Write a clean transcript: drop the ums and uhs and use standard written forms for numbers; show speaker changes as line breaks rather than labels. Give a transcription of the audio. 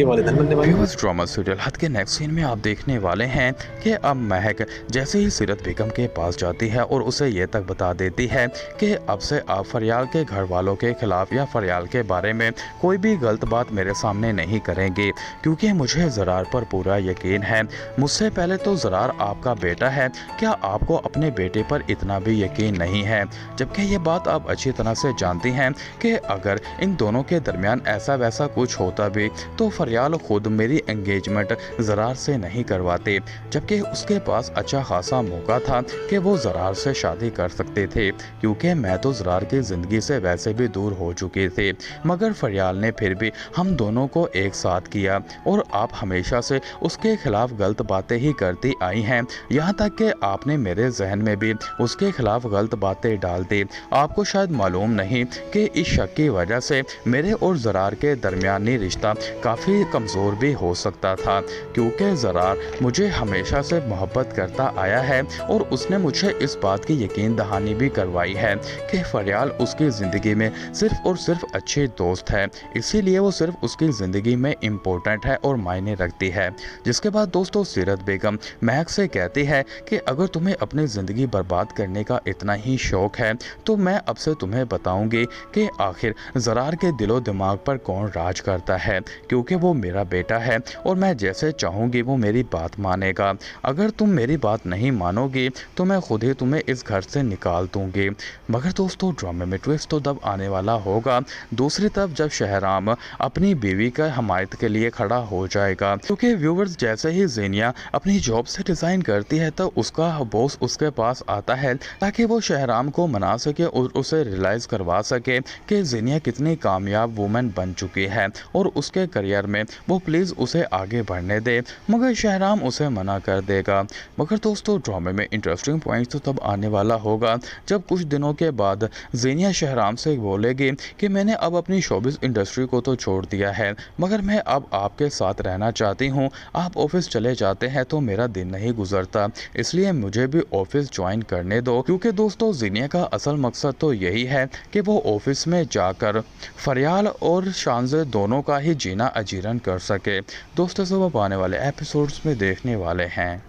के वालिदैन बनने वाले हैं।
व्यूअर्स, ड्रामा सीरियल हद के नेक्स्ट सीन में आप देखने वाले हैं कि अब महक जैसे ही सीरत बेगम के पास जाती है और उसे ये तक बता देती है कि अब से आप फरियाल के घर वालों के खिलाफ या फरियाल के बारे में कोई भी गलत बात मेरे सामने नहीं करेंगे, क्योंकि मुझे ज़रार पर पूरा यकीन है। मुझसे पहले तो ज़रार आपका बेटा है, क्या आपको अपने बेटे पर इतना भी यकीन नहीं है? जबकि ये बात आप अच्छी तरह से जानती हैं कि अगर इन दोनों के दरमियान ऐसा वैसा कुछ होता भी तो फरियाल खुद मेरी एंगेजमेंट ज़रार से नहीं करवाते, जबकि उसके पास अच्छा खासा मौका था कि वो ज़रार से शादी कर सकते थे, क्योंकि मैं तो ज़रार की ज़िंदगी से वैसे भी दूर हो चुके थे। मगर फरियाल ने फिर भी हम दोनों को एक साथ किया और आप हमेशा से उसके खिलाफ गलत बातें ही करती आई हैं, यहाँ तक कि आपने मेरे जहन में भी उसके खिलाफ गलत बातें डाल दी। आपको शायद मालूम नहीं कि इस शक की वजह से मेरे और ज़रार के दरमियानी रिश्ता काफ़ी कमज़ोर भी हो सकता था, क्योंकि ज़रार मुझे हमेशा से मोहब्बत करता आया है और उसने मुझे इस बात की यकीन दहानी भी करवाई है कि फरियाल उसकी ज़िंदगी में सिर्फ़ और सिर्फ अच्छे दोस्त है, इसीलिए वो सिर्फ उसकी ज़िंदगी में इम्पोर्टेंट है और मायने रखती है। जिसके बाद दोस्तों सीरत बेगम महक से कहती है कि अगर तुम्हें अपनी ज़िंदगी बर्बाद करने का इतना ही शौक़ है तो मैं अब से तुम्हें बताऊंगी कि आखिर ज़रार के दिलो दिमाग पर कौन राज करता है, क्योंकि वो मेरा बेटा है और मैं जैसे चाहूँगी वो मेरी बात मानेगा। अगर तुम मेरी बात नहीं मानोगी तो मैं खुद ही तुम्हें इस घर से निकाल दूँगी। मगर दोस्तों ड्रामे में ट्विस्ट तो तब आने वाला होगा दूसरी तरफ जब शहराम अपनी बीवी का हमायत के लिए खड़ा हो जाएगा, क्योंकि व्यूवर्स जैसे ही ज़ेनिया अपनी जॉब से रिज़ाइन करती है तो उसका बॉस उसके पास आता है ताकि वो शहराम को मना सके और उसे रियलाइज़ करवा सके कि ज़ेनिया कितनी कामयाब वुमेन बन चुकी है और उसके करियर में वो प्लीज़ उसे आगे बढ़ने दे, मगर शहराम उसे मना कर देगा। मगर दोस्तों ड्रामे में इंटरेस्टिंग पॉइंट तो तब आने वाला होगा जब कुछ दिनों के बाद ज़ेनिया शहराम से बोलेगी कि मैंने अब अपनी शोबिस इंडस्ट्री को तो छोड़ दिया है, मगर मैं अब आपके साथ रहना चाहती हूँ। आप ऑफिस चले जाते हैं तो मेरा दिन नहीं गुजरता, इसलिए मुझे भी ऑफिस ज्वाइन करने दो, क्योंकि दोस्तों ज़ेनिया का असल मकसद तो यही है कि वो ऑफिस में जाकर फरियाल और शानज़े दोनों का ही जीना अजीरन कर सके। दोस्तों सब आने वाले एपिसोड्स में देखने वाले हैं।